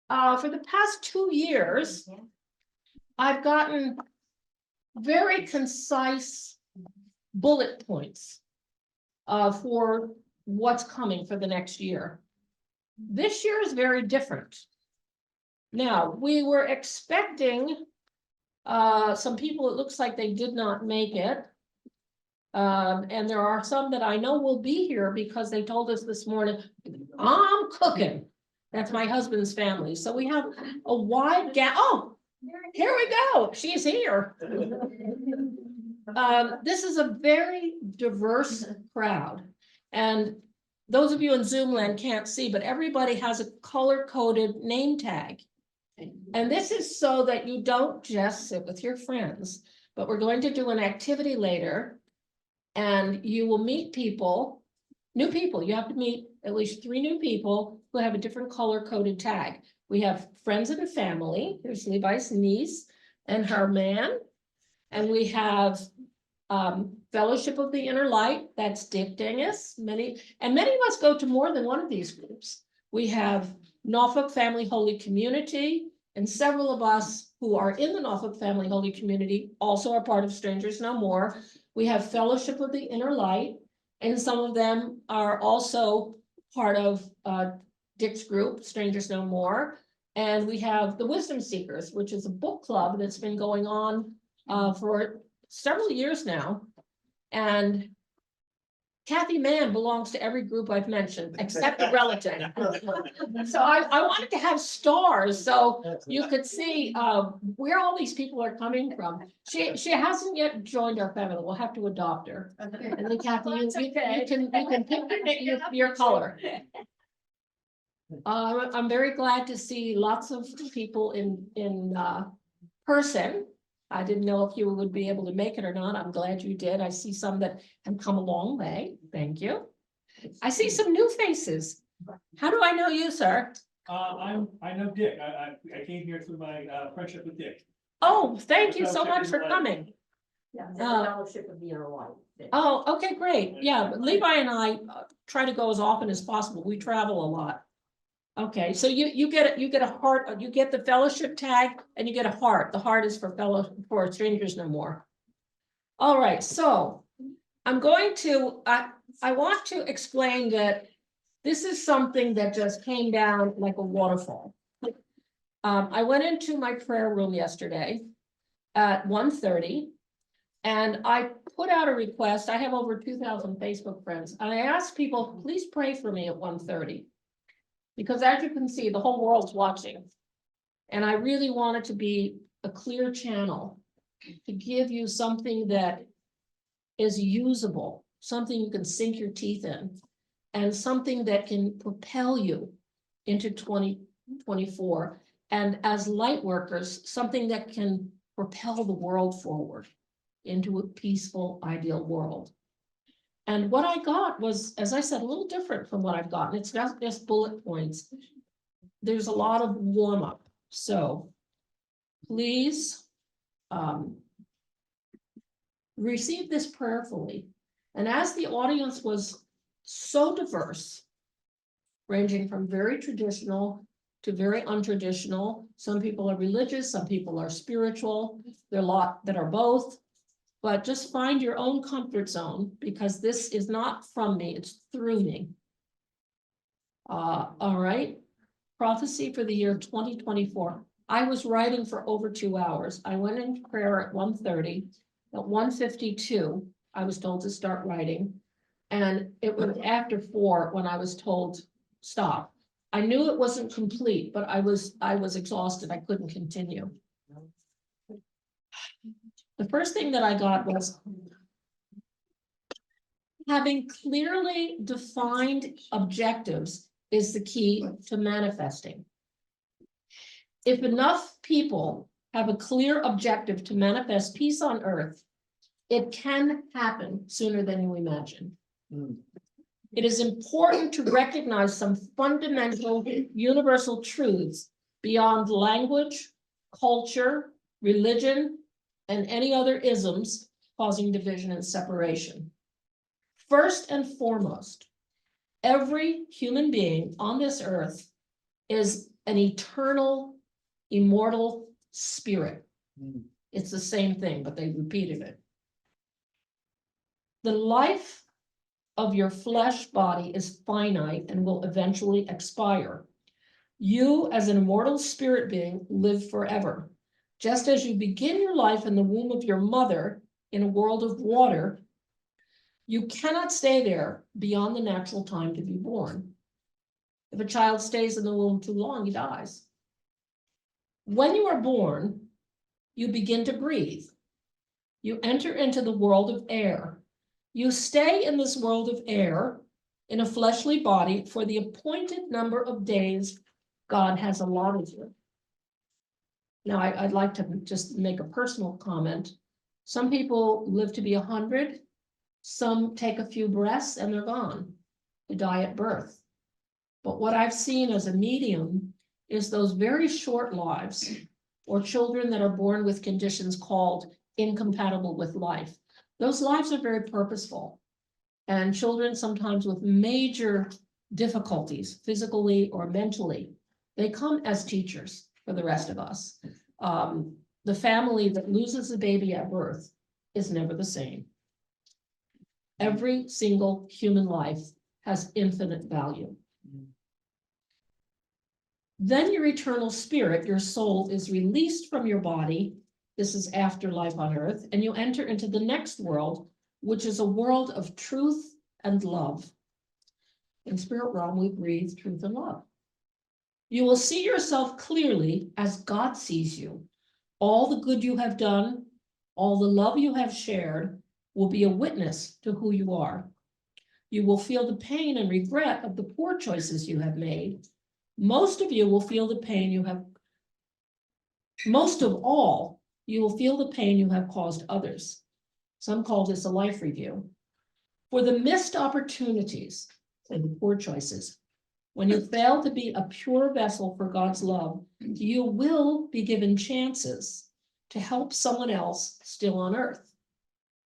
For the past 2 years, I've gotten very concise bullet points for what's coming for the next year. This year is very different. Now, we were expecting some people, it looks like they did not make it. And there are some that I know will be here because they told us this morning, I'm cooking. That's my husband's family. So we have a wide gap. Oh, here we go. She's here. This is a very diverse crowd. And those of you in Zoom land can't see, but everybody has a color-coded name tag. And this is so that you don't just sit with your friends, but we're going to do an activity later and you will meet people, new people. You have to meet at least 3 new people who have a different color-coded tag. We have friends and family. Here's Levi's niece and her man. And we have Fellowship of the Inner Light. That's Dick Dingus. Many of us go to more than one of these groups. We have Norfolk Family Holy Community, and several of us who are in the Norfolk Family Holy Community also are part of Strangers No More. We have Fellowship of the Inner Light, and some of them are also part of Dick's group, Strangers No More. And we have the Wisdom Seekers, which is a book club that's been going on for several years now. And Kathy Mann belongs to every group I've mentioned, except the relative. So I wanted to have stars so you could see where all these people are coming from. She hasn't yet joined our family. We'll have to adopt her. And then Kathy, you can pick your color. I'm very glad to see lots of people in person. I didn't know if you would be able to make it or not. I'm glad you did. I see some that have come a long way. Thank you. I see some new faces. How do I know you, sir? I know Dick. I came here through my friendship with Dick. Oh, thank you so much for coming. Yeah, Fellowship of the Inner Light. Oh, okay, great. Yeah, but Levi and I try to go as often as possible. We travel a lot. Okay, so you get a heart, you get the fellowship tag and you get a heart. The heart is for Strangers No More. All right, so I'm going to, I want to explain that this is something that just came down like a waterfall. I went into my prayer room yesterday at 1:30 and I put out a request. I have over 2,000 Facebook friends and I asked people, please pray for me at 1:30. Because as you can see, the whole world's watching. And I really want it to be a clear channel to give you something that is usable, something you can sink your teeth in, and something that can propel you into 2024. And as light workers, something that can propel the world forward into a peaceful, ideal world. And what I got was, as I said, a little different from what I've gotten. It's not just bullet points. There's a lot of warm up. So please receive this prayerfully. And as the audience was so diverse, ranging from very traditional to very untraditional, some people are religious, some people are spiritual, there are a lot that are both. But just find your own comfort zone because this is not from me, it's through me. All right. Prophecy for the year 2024. I was writing for over 2 hours. I went into prayer at 1:30. At 1:52, I was told to start writing. And it was after 4 when I was told stop. I knew it wasn't complete, but I was exhausted. I couldn't continue. The first thing that I got was having clearly defined objectives is the key to manifesting. If enough people have a clear objective to manifest peace on earth, it can happen sooner than you imagine. It is important to recognize some fundamental universal truths beyond language, culture, religion, and any other isms causing division and separation. First and foremost, every human being on this earth is an eternal, immortal spirit. Mm. It's the same thing, but they repeated it. The life of your flesh body is finite and will eventually expire. You, as an immortal spirit being, live forever. Just as you begin your life in the womb of your mother in a world of water, you cannot stay there beyond the natural time to be born. If a child stays in the womb too long, he dies. When you are born, you begin to breathe. You enter into the world of air. You stay in this world of air in a fleshly body for the appointed number of days God has allotted you. Now, I'd like to just make a personal comment. Some people live to be 100. Some take a few breaths and they're gone. They die at birth. But what I've seen as a medium is those very short lives, or children that are born with conditions called incompatible with life. Those lives are very purposeful. And children sometimes with major difficulties, physically or mentally, they come as teachers for the rest of us. The family that loses a baby at birth is never the same. Every single human life has infinite value. Then your eternal spirit, your soul, is released from your body. This is after life on earth, and you enter into the next world, which is a world of truth and love. In spirit realm, we breathe truth and love. You will see yourself clearly as God sees you. All the good you have done, all the love you have shared, will be a witness to who you are. You will feel the pain and regret of the poor choices you have made. Most of you will feel the pain you have, most of all, you will feel the pain you have caused others. Some call this a life review. For the missed opportunities and the poor choices, when you fail to be a pure vessel for God's love, you will be given chances to help someone else still on earth,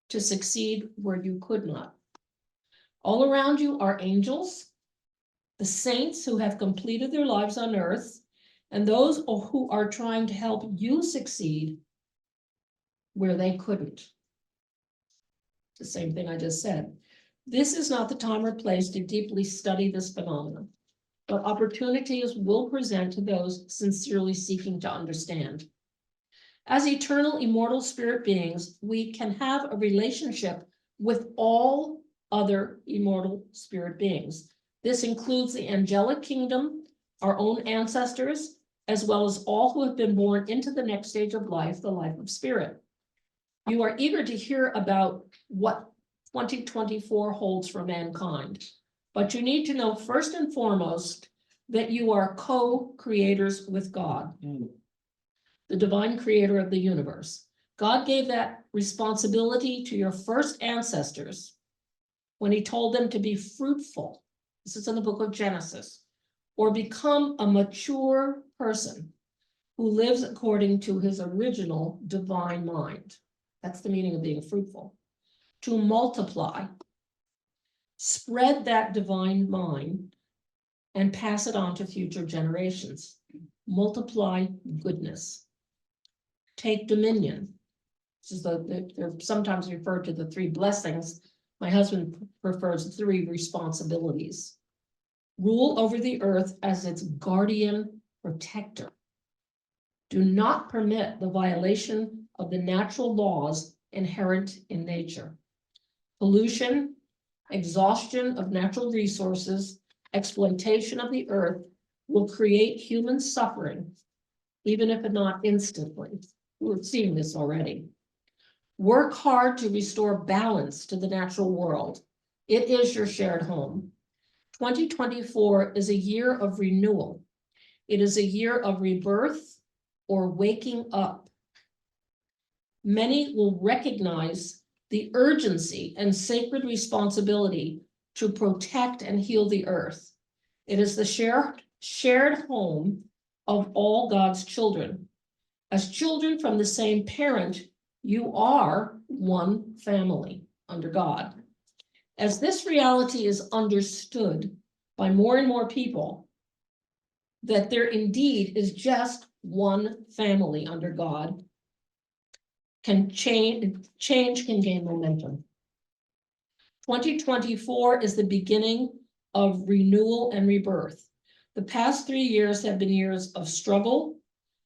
to succeed where you could not. All around you are angels, the saints who have completed their lives on earth, and those who are trying to help you succeed where they couldn't. The same thing I just said. This is not the time or place to deeply study this phenomenon, but opportunities will present to those sincerely seeking to understand. As eternal, immortal spirit beings, we can have a relationship with all other immortal spirit beings. This includes the angelic kingdom, our own ancestors, as well as all who have been born into the next stage of life, the life of spirit. You are eager to hear about what 2024 holds for mankind, but you need to know first and foremost that you are co-creators with God, the divine creator of the universe. God gave that responsibility to your first ancestors when he told them to be fruitful. This is in the book of Genesis, or become a mature person who lives according to his original divine mind. That's the meaning of being fruitful. To multiply, spread that divine mind and pass it on to future generations. Multiply goodness. Take dominion. This is they're sometimes referred to the 3 blessings. My husband prefers 3 responsibilities. Rule over the earth as its guardian protector. Do not permit the violation of the natural laws inherent in nature. Pollution, exhaustion of natural resources, exploitation of the earth will create human suffering, even if not instantly. We're seeing this already. Work hard to restore balance to the natural world. It is your shared home. 2024 is a year of renewal. It is a year of rebirth or waking up. Many will recognize the urgency and sacred responsibility to protect and heal the earth. It is the shared home of all God's children. As children from the same parent, you are one family under God. As this reality is understood by more and more people, that there indeed is just one family under God, change can gain momentum. 2024 is the beginning of renewal and rebirth. The past 3 years have been years of struggle,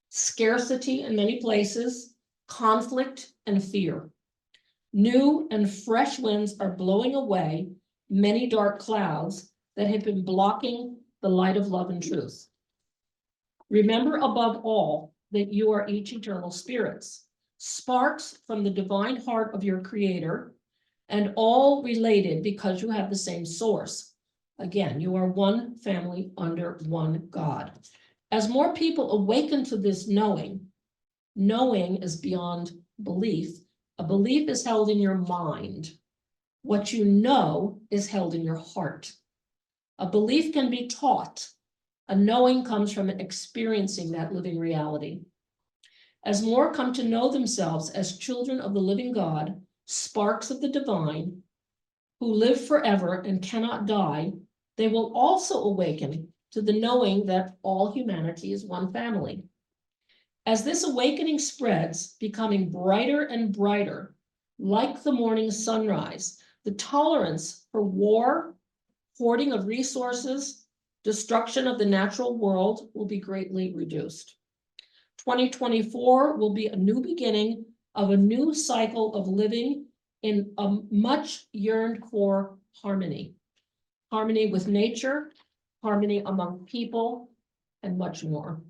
scarcity in many places, conflict, and fear. New and fresh winds are blowing away many dark clouds that have been blocking the light of love and truth. Remember above all that you are each eternal spirits, sparks from the divine heart of your Creator, and all related because you have the same source. Again, you are one family under one God. As more people awaken to this knowing is beyond belief. A belief is held in your mind. What you know is held in your heart. A belief can be taught. A knowing comes from experiencing that living reality. As more come to know themselves as children of the living God, sparks of the divine, who live forever and cannot die, they will also awaken to the knowing that all humanity is one family. As this awakening spreads, becoming brighter and brighter, like the morning sunrise, the tolerance for war, hoarding of resources, destruction of the natural world will be greatly reduced. 2024 will be a new beginning of a new cycle of living in a much yearned for harmony. Harmony with nature, harmony among people, and much more.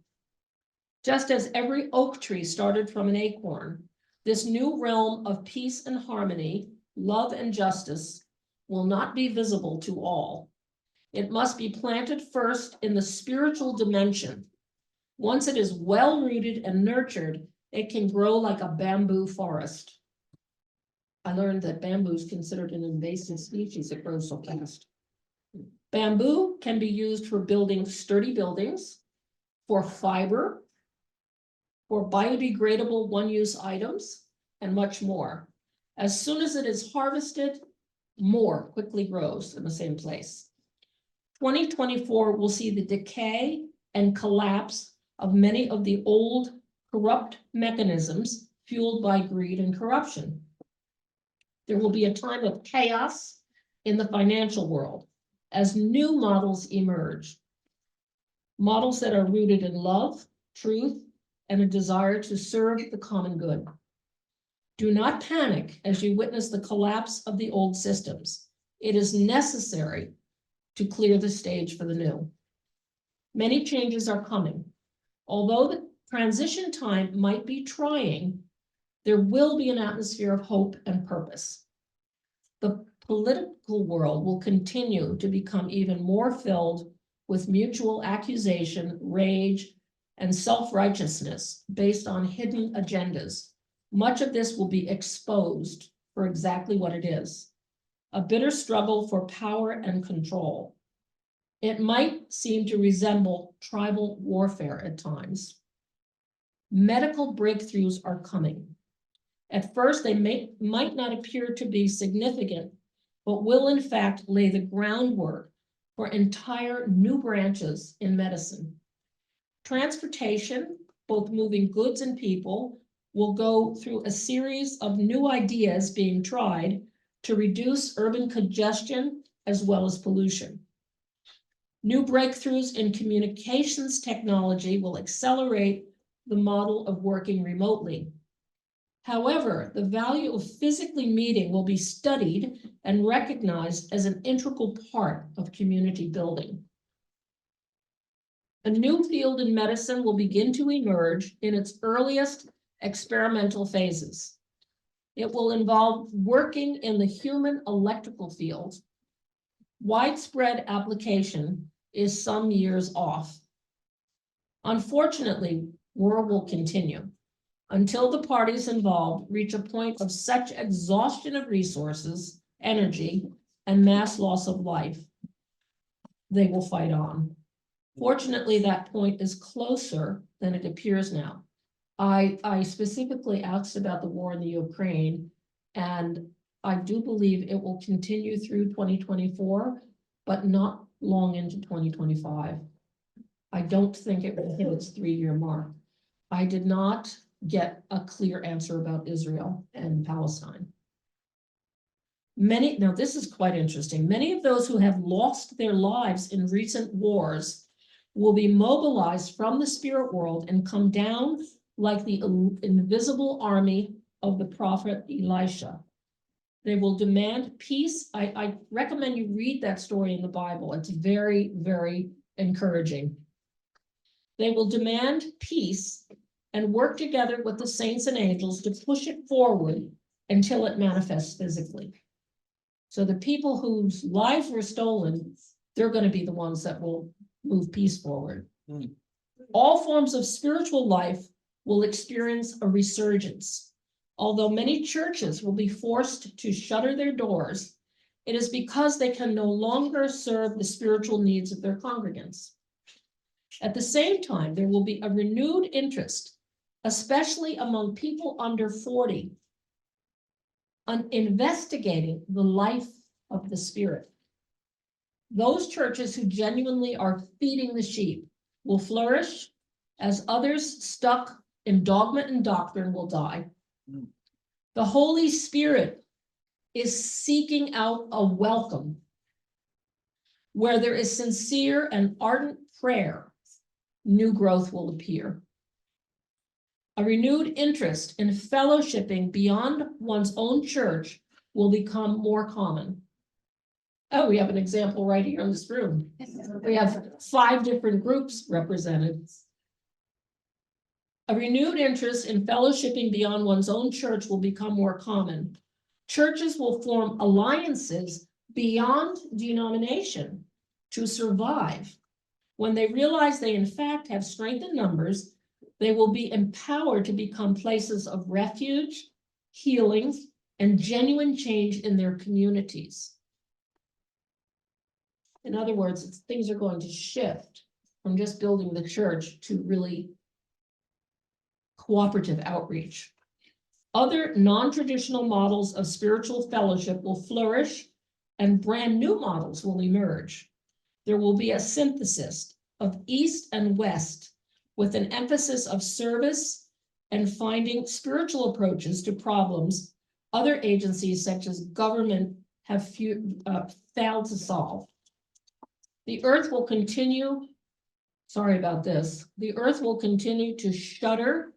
Just as every oak tree started from an acorn, this new realm of peace and harmony, love and justice will not be visible to all. It must be planted first in the spiritual dimension. Once it is well rooted and nurtured, it can grow like a bamboo forest. I learned that bamboo is considered an invasive species. It grows so fast. Bamboo can be used for building sturdy buildings, for fiber, for biodegradable one-use items, and much more. As soon as it is harvested, more quickly grows in the same place. 2024 will see the decay and collapse of many of the old corrupt mechanisms fueled by greed and corruption. There will be a time of chaos in the financial world as new models emerge. Models that are rooted in love, truth, and a desire to serve the common good. Do not panic as you witness the collapse of the old systems. It is necessary to clear the stage for the new. Many changes are coming. Although the transition time might be trying, there will be an atmosphere of hope and purpose. The political world will continue to become even more filled with mutual accusation, rage, and self-righteousness based on hidden agendas. Much of this will be exposed for exactly what it is, a bitter struggle for power and control. It might seem to resemble tribal warfare at times. Medical breakthroughs are coming. At first, they might not appear to be significant, but will in fact lay the groundwork for entire new branches in medicine. Transportation, both moving goods and people, will go through a series of new ideas being tried to reduce urban congestion as well as pollution. New breakthroughs in communications technology will accelerate the model of working remotely. However, the value of physically meeting will be studied and recognized as an integral part of community building. A new field in medicine will begin to emerge in its earliest experimental phases. It will involve working in the human electrical field. Widespread application is some years off. Unfortunately, war will continue until the parties involved reach a point of such exhaustion of resources, energy, and mass loss of life. They will fight on. Fortunately, that point is closer than it appears now. I specifically asked about the war in the Ukraine, and I do believe it will continue through 2024, but not long into 2025. I don't think it will hit its 3-year mark. I did not get a clear answer about Israel and Palestine. Now this is quite interesting. Many of those who have lost their lives in recent wars will be mobilized from the spirit world and come down like the invisible army of the prophet Elisha. They will demand peace. I recommend you read that story in the Bible. It's very, very encouraging. They will demand peace and work together with the saints and angels to push it forward until it manifests physically. So the people whose lives were stolen, they're going to be the ones that will move peace forward. All forms of spiritual life will experience a resurgence. Although many churches will be forced to shutter their doors, it is because they can no longer serve the spiritual needs of their congregants. At the same time, there will be a renewed interest, especially among people under 40, on investigating the life of the Spirit. Those churches who genuinely are feeding the sheep will flourish, as others stuck in dogma and doctrine will die. The Holy Spirit is seeking out a welcome where there is sincere and ardent prayer. New growth will appear. A renewed interest in fellowshipping beyond one's own church will become more common. Oh, we have an example right here in this room. We have 5 different groups represented. A renewed interest in fellowshipping beyond one's own church will become more common. Churches will form alliances beyond denomination to survive. When they realize they in fact have strength in numbers, they will be empowered to become places of refuge, healing, and genuine change in their communities. In other words, things are going to shift from just building the church to really cooperative outreach. Other non-traditional models of spiritual fellowship will flourish, and brand new models will emerge. There will be a synthesis of East and West, with an emphasis of service and finding spiritual approaches to problems other agencies such as government have failed to solve. The earth will continue, sorry about this, the earth will continue to shudder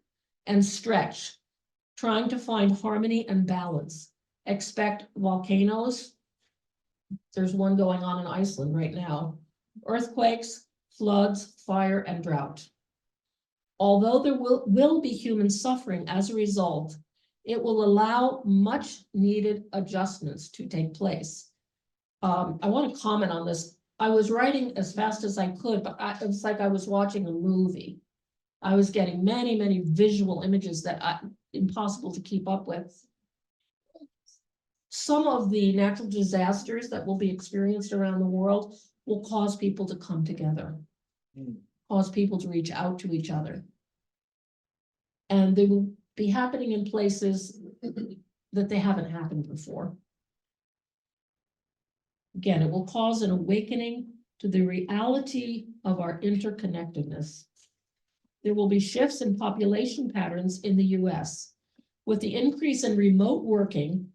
and stretch, trying to find harmony and balance. Expect volcanoes. There's one going on in Iceland right now. Earthquakes, floods, fire, and drought. Although there will be human suffering as a result, it will allow much needed adjustments to take place. I want to comment on this. I was writing as fast as I could, but it was like I was watching a movie. I was getting many, many visual images that impossible to keep up with. Some of the natural disasters that will be experienced around the world will cause people to come together, cause people to reach out to each other. And they will be happening in places that they haven't happened before. Again, it will cause an awakening to the reality of our interconnectedness. There will be shifts in population patterns in the US. With the increase in remote working,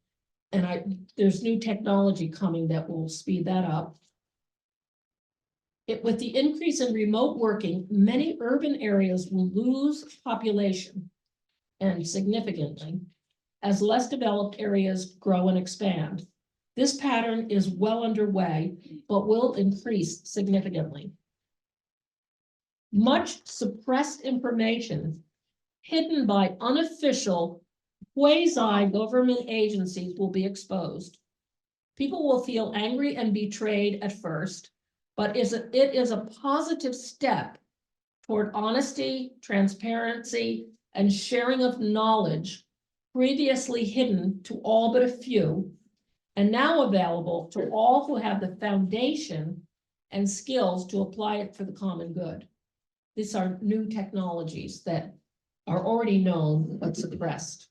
and there's new technology coming that will speed that up. With the increase in remote working, many urban areas will lose population, and significantly, as less developed areas grow and expand. This pattern is well underway, but will increase significantly. Much suppressed information hidden by unofficial quasi-government agencies will be exposed. People will feel angry and betrayed at first, but it is a positive step toward honesty, transparency, and sharing of knowledge previously hidden to all but a few, and now available to all who have the foundation and skills to apply it for the common good. These are new technologies that are already known but suppressed.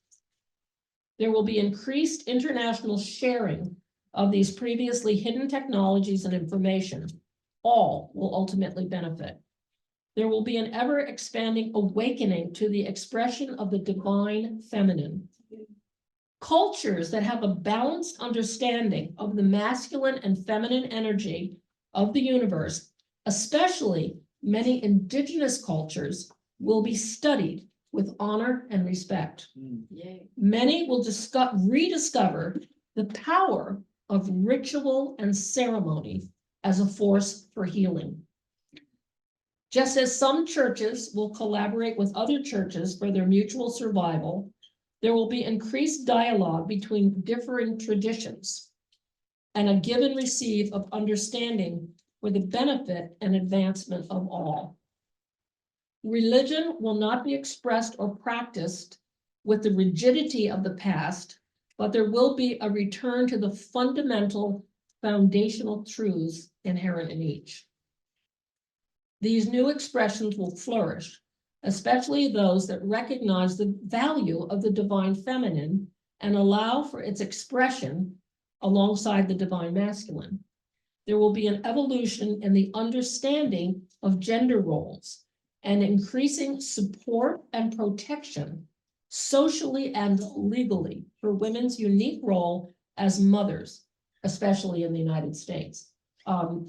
There will be increased international sharing of these previously hidden technologies and information. All will ultimately benefit. There will be an ever-expanding awakening to the expression of the divine feminine. Cultures that have a balanced understanding of the masculine and feminine energy of the universe, especially many indigenous cultures, will be studied with honor and respect. Yay. Many will rediscover the power of ritual and ceremony as a force for healing. Just as some churches will collaborate with other churches for their mutual survival, there will be increased dialogue between differing traditions and a give and receive of understanding for the benefit and advancement of all. Religion will not be expressed or practiced with the rigidity of the past, but there will be a return to the fundamental foundational truths inherent in each. These new expressions will flourish, especially those that recognize the value of the divine feminine and allow for its expression alongside the divine masculine. There will be an evolution in the understanding of gender roles and increasing support and protection socially and legally for women's unique role as mothers, especially in the United States.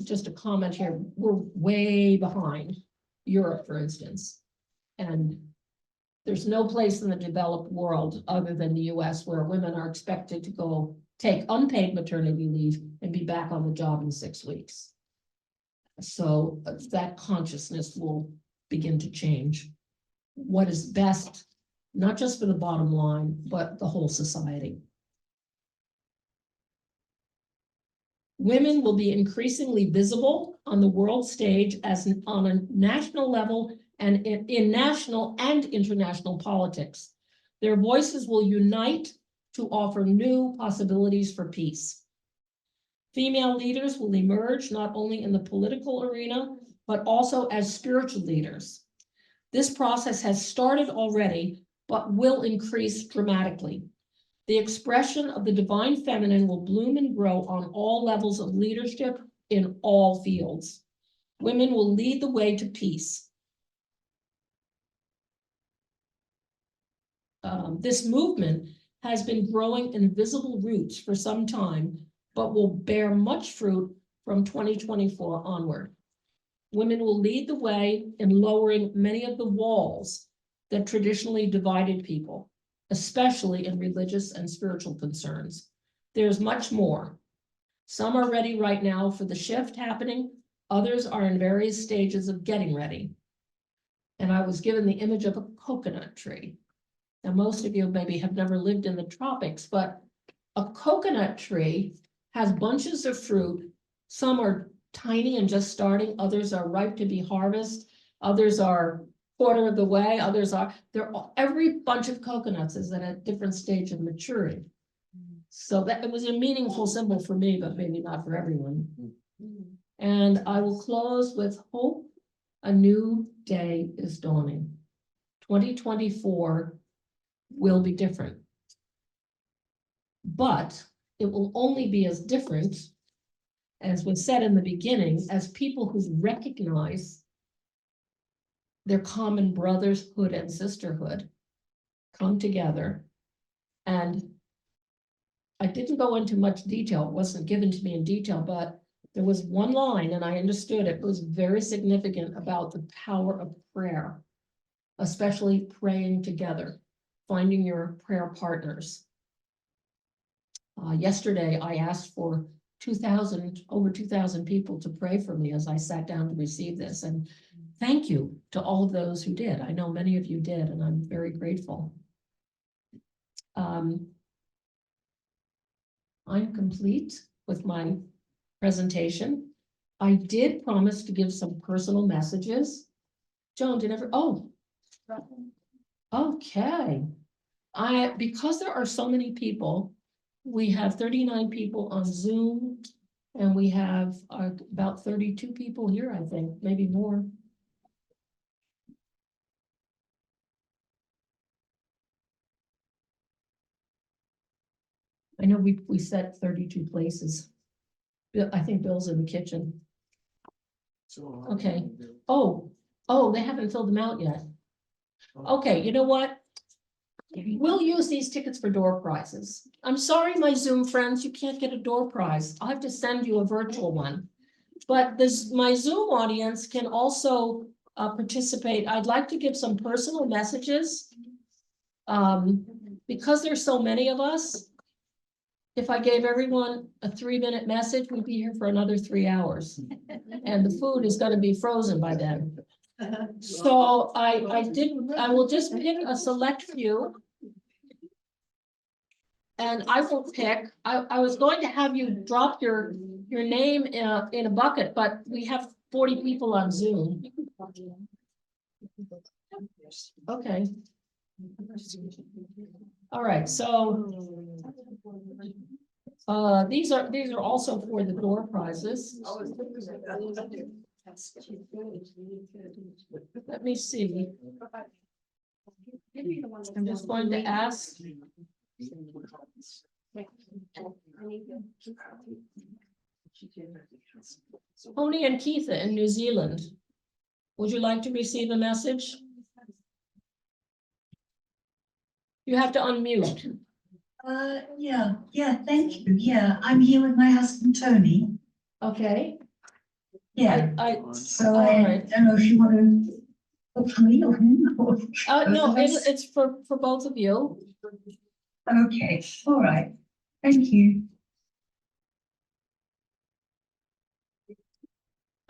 Just a comment here, we're way behind Europe, for instance. And there's no place in the developed world other than the US where women are expected to go take unpaid maternity leave and be back on the job in 6 weeks. So that consciousness will begin to change. What is best, not just for the bottom line, but the whole society. Women will be increasingly visible on the world stage as on a national level and in national and international politics. Their voices will unite to offer new possibilities for peace. Female leaders will emerge not only in the political arena, but also as spiritual leaders. This process has started already, but will increase dramatically. The expression of the divine feminine will bloom and grow on all levels of leadership in all fields. Women will lead the way to peace. This movement has been growing in visible roots for some time, but will bear much fruit from 2024 onward. Women will lead the way in lowering many of the walls that traditionally divided people, especially in religious and spiritual concerns. There's much more. Some are ready right now for the shift happening. Others are in various stages of getting ready. And I was given the image of a coconut tree. Now, most of you maybe have never lived in the tropics, but a coconut tree has bunches of fruit. Some are tiny and just starting. Others are ripe to be harvested. Others are quarter of the way. Others are, every bunch of coconuts is at a different stage of maturity. So that it was a meaningful symbol for me, but maybe not for everyone. And I will close with hope. A new day is dawning. 2024 will be different. But it will only be as different, as was said in the beginning, as people who recognize their common brotherhood and sisterhood come together. And I didn't go into much detail, it wasn't given to me in detail, but there was one line, and I understood it was very significant about the power of prayer, especially praying together, finding your prayer partners. Yesterday, I asked for over 2,000 people to pray for me as I sat down to receive this. And thank you to all of those who did. I know many of you did, and I'm very grateful. I'm complete with my presentation. I did promise to give some personal messages. Joan, okay. Because there are so many people, we have 39 people on Zoom, and we have about 32 people here, I think, maybe more. I know we set 32 places. I think Bill's in the kitchen. Okay. Oh, Oh, they haven't filled them out yet. Okay, you know what? We'll use these tickets for door prizes. I'm sorry, my Zoom friends, you can't get a door prize. I'll have to send you a virtual one. But this, my Zoom audience can also participate. I'd like to give some personal messages. Because there's so many of us, if I gave everyone a 3-minute message, we'd be here for another 3 hours. And the food is gonna be frozen by then. So I will just pick a select few. And I will pick, I was going to have you drop your name in a bucket, but we have 40 people on Zoom. Okay. All right, so these are also for the door prizes. Let me see. I'm just going to ask. Tony and Keitha in New Zealand. Would you like to receive a message? You have to unmute. Yeah, thank you. Yeah, I'm here with my husband, Tony. Okay. Yeah, So I right. don't know if you want to talk to me or him or. No, both of us. it's for both of you. Okay, all right. Thank you.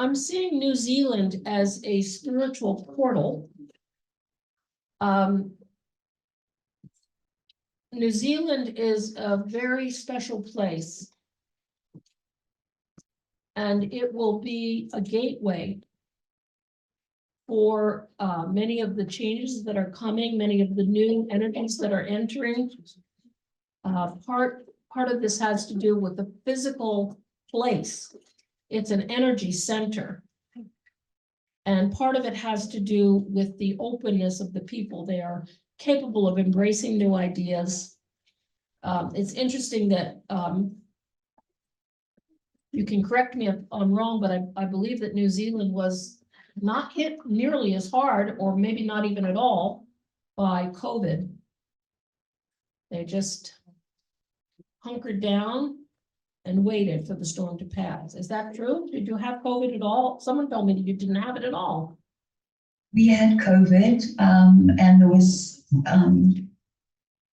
I'm seeing New Zealand as a spiritual portal. New Zealand is a very special place. And it will be a gateway for many of the changes that are coming, many of the new energies that are entering. Part of this has to do with the physical place. It's an energy center. And part of it has to do with the openness of the people. They are capable of embracing new ideas. It's interesting that you can correct me if I'm wrong, but I believe that New Zealand was not hit nearly as hard, or maybe not even at all, by COVID. They just hunkered down and waited for the storm to pass. Is that true? Did you have COVID at all? Someone told me that you didn't have it at all. We had COVID, and there was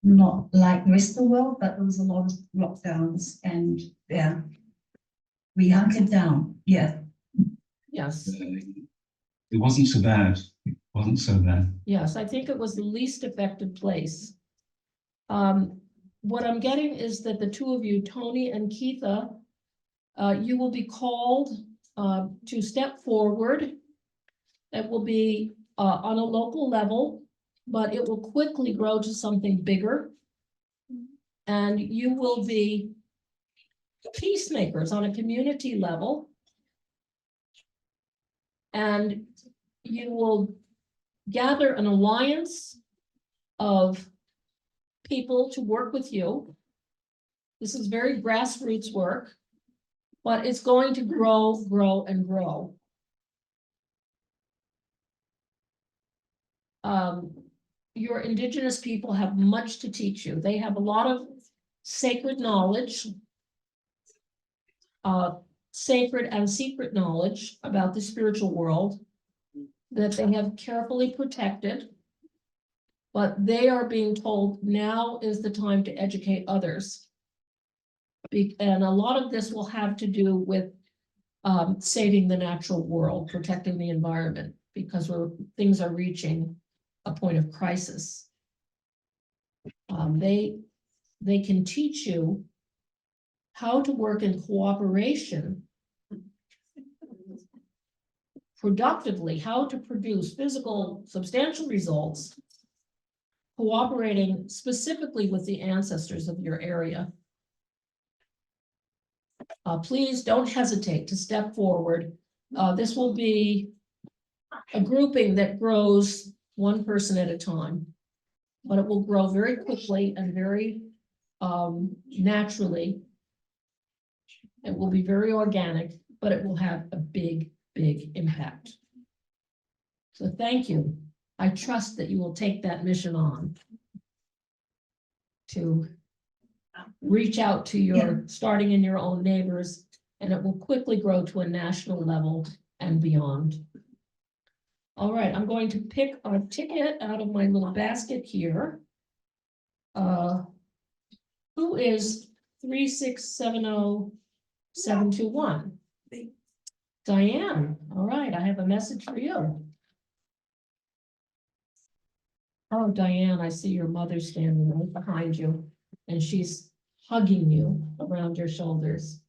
not like the rest of the world, but there was a lot of lockdowns, and yeah, we hunkered down. Yeah. Yes. It wasn't so bad. It wasn't so bad. Yes, I think it was the least affected place. What I'm getting is that the two of you, Tony and Keitha, you will be called to step forward. It will be on a local level, but it will quickly grow to something bigger. And you will be peacemakers on a community level. And you will gather an alliance of people to work with you. This is very grassroots work, but it's going to grow, grow, and grow. Your indigenous people have much to teach you. They have a lot of sacred knowledge, sacred and secret knowledge about the spiritual world that they have carefully protected. But they are being told now is the time to educate others. And a lot of this will have to do with saving the natural world, protecting the environment, because things are reaching a point of crisis. They can teach you how to work in cooperation productively, how to produce physical, substantial results, cooperating specifically with the ancestors of your area. Please don't hesitate to step forward. This will be a grouping that grows one person at a time, but it will grow very quickly and very naturally. It will be very organic, but it will have a big, big impact. So thank you. I trust that you will take that mission on to reach out to your, starting in your own neighbors, and it will quickly grow to a national level and beyond. All right, I'm going to pick a ticket out of my little basket here. Who is 3670721? Diane, all right, I have a message for you. Oh, Diane, I see your mother standing right behind you, and she's hugging you around your shoulders.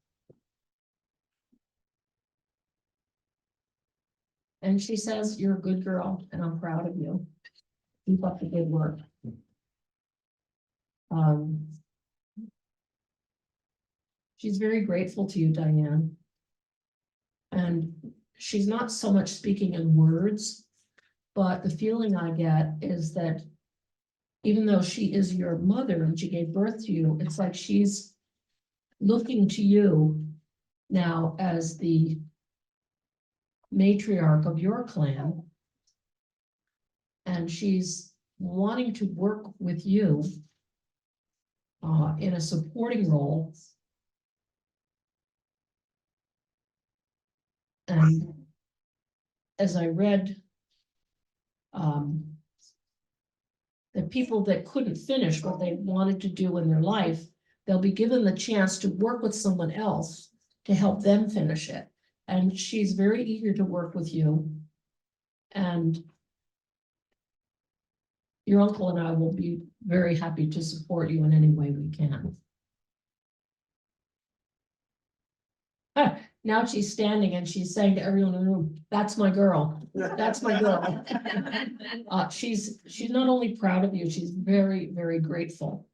And she says, you're a good girl, and I'm proud of you. Keep up the good work. She's very grateful to you, Diane. And she's not so much speaking in words, but the feeling I get is that even though she is your mother and she gave birth to you, it's like she's looking to you now as the matriarch of your clan. And she's wanting to work with you in a supporting role. And as I read, the people that couldn't finish what they wanted to do in their life, they'll be given the chance to work with someone else to help them finish it. And she's very eager to work with you. And your uncle and I will be very happy to support you in any way we can. Now she's standing and she's saying to everyone in the room, that's my girl. That's my girl. She's not only proud of you, she's very, very grateful.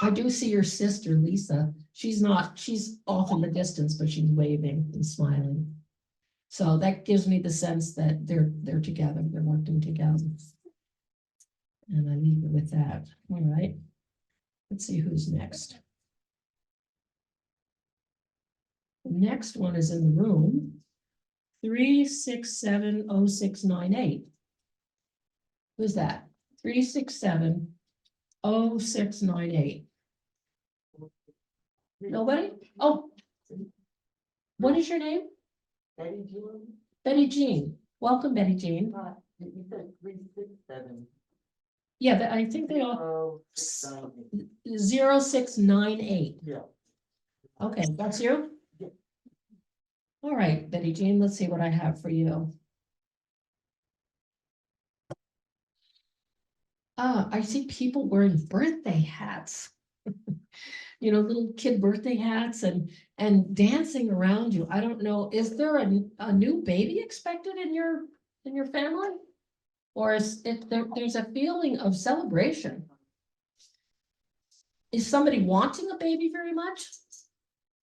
I do see your sister, Lisa. She's off in the distance, but she's waving and smiling. So that gives me the sense that they're together, they're working together. And I leave it with that. All right. Let's see who's next. The next one is in the room. 3670698. Who's that? 3670698. Nobody? Oh. What is your name? Betty Jean, Betty Jean. Welcome, Betty Jean. you said 367. Yeah, I think they all 0698. Yeah. Okay, that's you? Yeah. All right, Betty Jean, let's see what I have for you. I see people wearing birthday hats. You know, little kid birthday hats and dancing around you. I don't know, is there a new baby expected in your family? Or is it there's a feeling of celebration? Is somebody wanting a baby very much?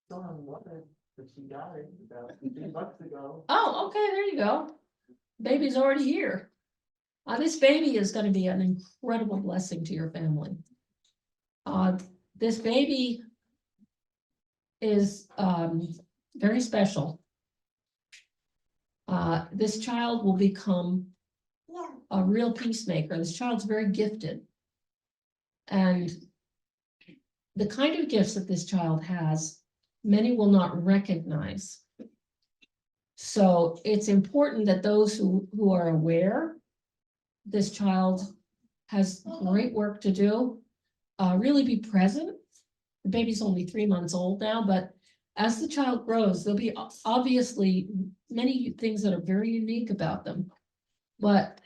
Still on water, but she got it about 2 months ago. Oh, okay, there you go. Baby's already here. This baby is going to be an incredible blessing to your family. This baby is very special. This child will become a real peacemaker. This child's very gifted. And the kind of gifts that this child has, many will not recognize. So it's important that those who are aware this child has great work to do, really be present. The baby's only 3 months old now, but as the child grows, there'll be obviously many things that are very unique about them. But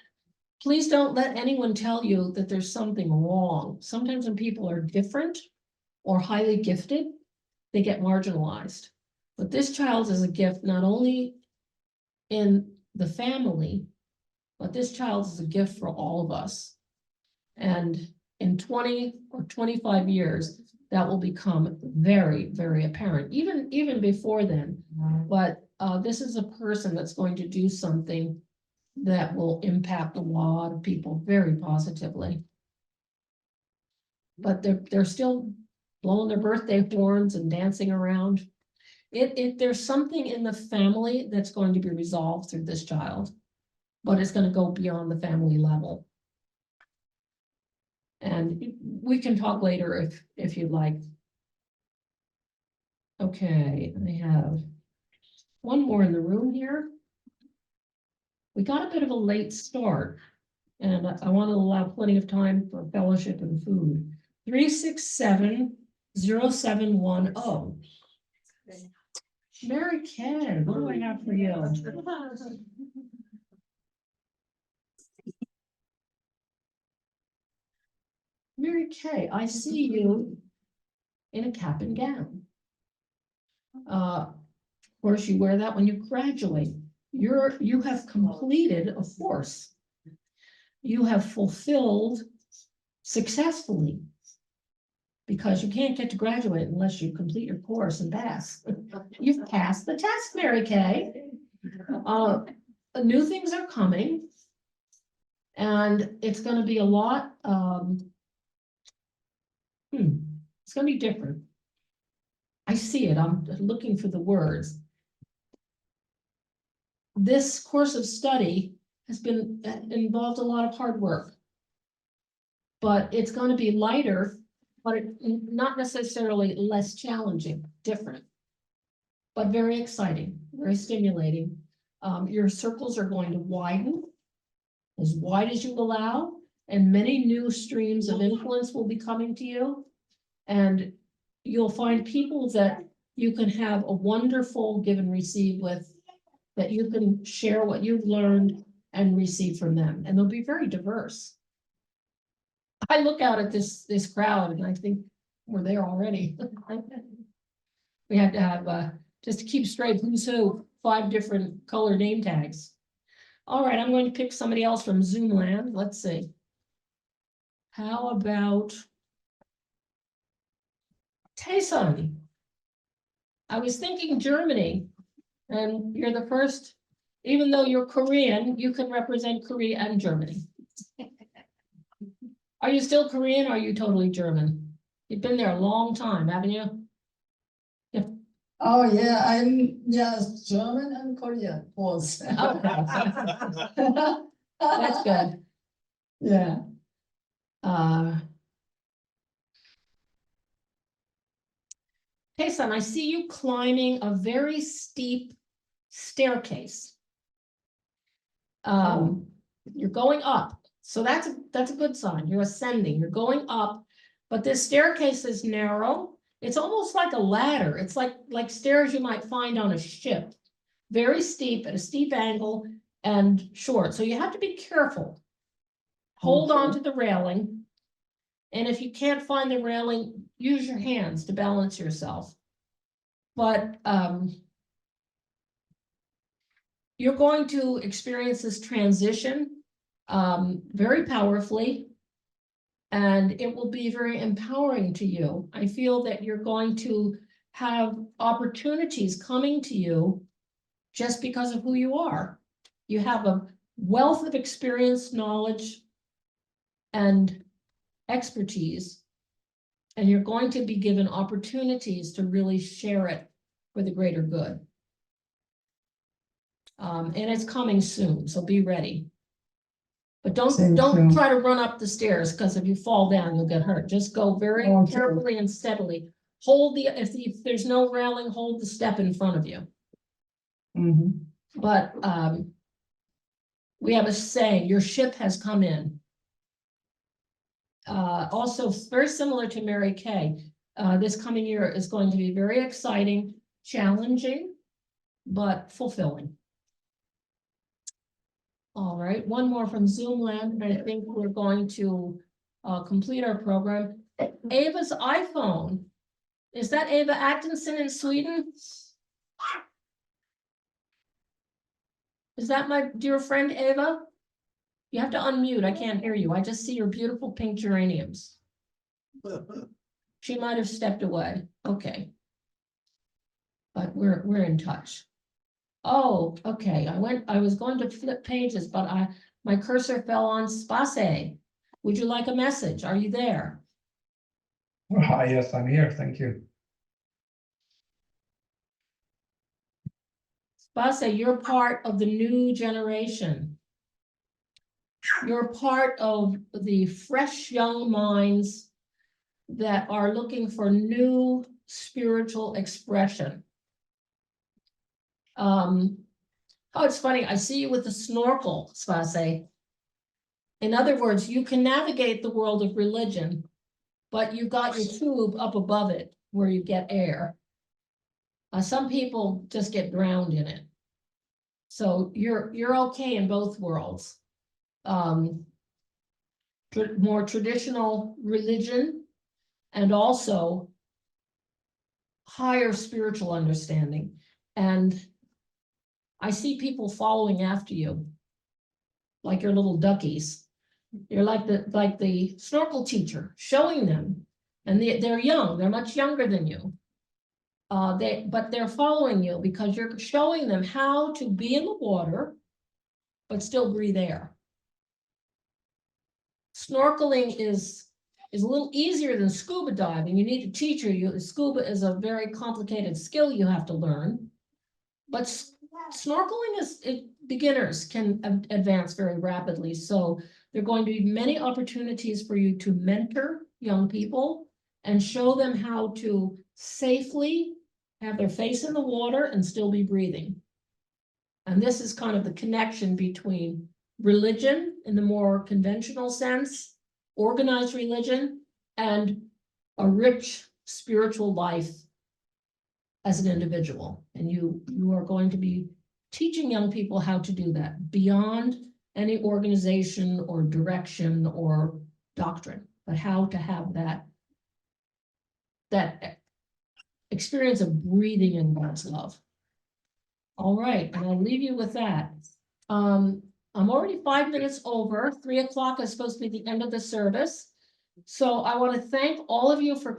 please don't let anyone tell you that there's something wrong. Sometimes when people are different or highly gifted, they get marginalized. But this child is a gift not only in the family, but this child is a gift for all of us. And in 20 or 25 years, that will become very, very apparent, even before then. But this is a person that's going to do something that will impact a lot of people very positively. But they're still blowing their birthday horns and dancing around. There's something in the family that's going to be resolved through this child, but it's gonna go beyond the family level. And we can talk later if you'd like. Okay, I have one more in the room here. We got a bit of a late start, and I want to allow plenty of time for fellowship and food. 367-0710. Mary Kay, what do I have for you? Mary Kay, I see you in a cap and gown. Of course, you wear that when you graduate. You have completed a course. You have fulfilled successfully. Because you can't get to graduate unless you complete your course and pass. You've passed the test, Mary Kay. New things are coming. And it's gonna be a lot, it's gonna be different. I see it, I'm looking for the words. This course of study has been involved a lot of hard work. But it's gonna be lighter, but not necessarily less challenging, different. But very exciting, very stimulating. Your circles are going to widen as wide as you allow, and many new streams of influence will be coming to you. And you'll find people that you can have a wonderful give and receive with, that you can share what you've learned and receive from them. And they'll be very diverse. I look out at this crowd and I think we're there already. We had to have, just to keep straight who's who, 5 different color name tags. All right, I'm going to pick somebody else from Zoom land. Let's see. How about Tayson? I was thinking Germany, and you're the first, even though you're Korean, you can represent Korea and Germany. Are you still Korean or are you totally German? You've been there a long time, haven't you? Oh, yeah, I'm just German and Korean, both. That's good. Yeah, Tayson, I see you climbing a very steep staircase. You're going up, so that's a good sign. You're ascending, you're going up, but this staircase is narrow. It's almost like a ladder. It's like stairs you might find on a ship. Very steep, at a steep angle and short, so you have to be careful. Hold on to the railing. And if you can't find the railing, use your hands to balance yourself. But you're going to experience this transition very powerfully, and it will be very empowering to you. I feel that you're going to have opportunities coming to you just because of who you are. You have a wealth of experience, knowledge, and expertise, and you're going to be given opportunities to really share it for the greater good. And it's coming soon, so be ready. But don't try to run up the stairs, because if you fall down, you'll get hurt. Just go very carefully and steadily. Hold if there's no railing, hold the step in front of you. But we have a saying, your ship has come in. Also very similar to Mary Kay. This coming year is going to be very exciting, challenging, but fulfilling. All right, one more from Zoom land, and I think we're going to complete our program. Ava's iPhone. Is that Ava Atkinson in Sweden? Is that my dear friend Ava? You have to unmute. I can't hear you. I just see your beautiful pink geraniums. She might have stepped away. Okay. But we're in touch. Oh, okay. I was going to flip pages, but my cursor fell on Spase. Would you like a message? Are you there? Yes, I'm here. Thank you. Basa, you're part of the new generation. You're part of the fresh young minds that are looking for new spiritual expression. Oh, it's funny, I see you with the snorkel, Spase. In other words, you can navigate the world of religion, but you got your tube up above it where you get air. Some people just get drowned in it. So you're okay in both worlds. More traditional religion and also higher spiritual understanding. And I see people following after you, like your little duckies. You're like the snorkel teacher, showing them, and they're young, they're much younger than you. But they're following you because you're showing them how to be in the water, but still breathe air. Snorkeling is a little easier than scuba diving. You need a teacher. Scuba is a very complicated skill you have to learn. But snorkeling beginners can advance very rapidly. So there are going to be many opportunities for you to mentor young people and show them how to safely have their face in the water and still be breathing. And this is kind of the connection between religion in the more conventional sense, organized religion, and a rich spiritual life as an individual. And you are going to be teaching young people how to do that beyond any organization or direction or doctrine, but how to have that experience of breathing in God's love. All right, and I'll leave you with that. I'm already 5 minutes over. 3 o'clock is supposed to be the end of the service. So I want to thank all of you for